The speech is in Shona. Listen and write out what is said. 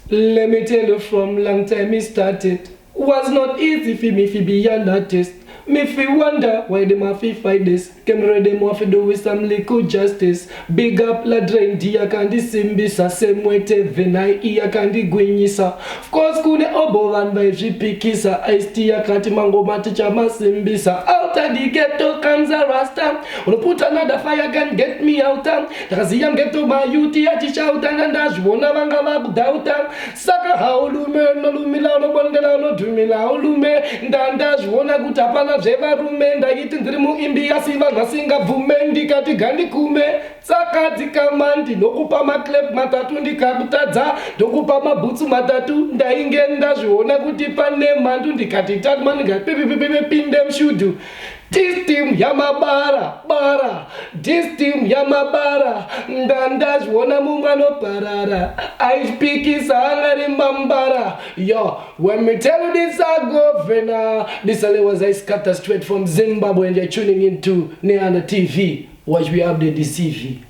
Let me tell you, from long time it started, was not easy for me to be an artist. Me fi wonder why them have to fight this. Camera them have to do with some little justice. Big up la drain dia kandi simbisa. Same way te venai iya kandi gwenyisa. Of course kune obo van by jipikisa. Ice tia kati mango maticha masimbisa. Out of the ghetto comes a rasta. Wanna put another fire gun, get me out. Takaziyam ghetto my youth ya shout and dash. Wona vanga mabudauta. Saka haulume no lumila no bondela no dumila haulume. Dandash wona gutapana. Zeva rumenda itindrimu imbia siva nasinga vumendi kati gandi kume sakati kamandi nokupa maklep matatu ndikakutadza ndokupa mabhutsu matatu ndaingenda zviona kuti pane mandu ndikati tatman ngapepepepe pinde mshudu. This team yamabara bara, this team yamabara, ndanda zviona mumano parara, I speak is angari mambara. Yo, when me tell you this I go vena. This Lewaz Skattah straight from Zimbabwe and you're tuning into Nehanda TV. Watch me update this TV.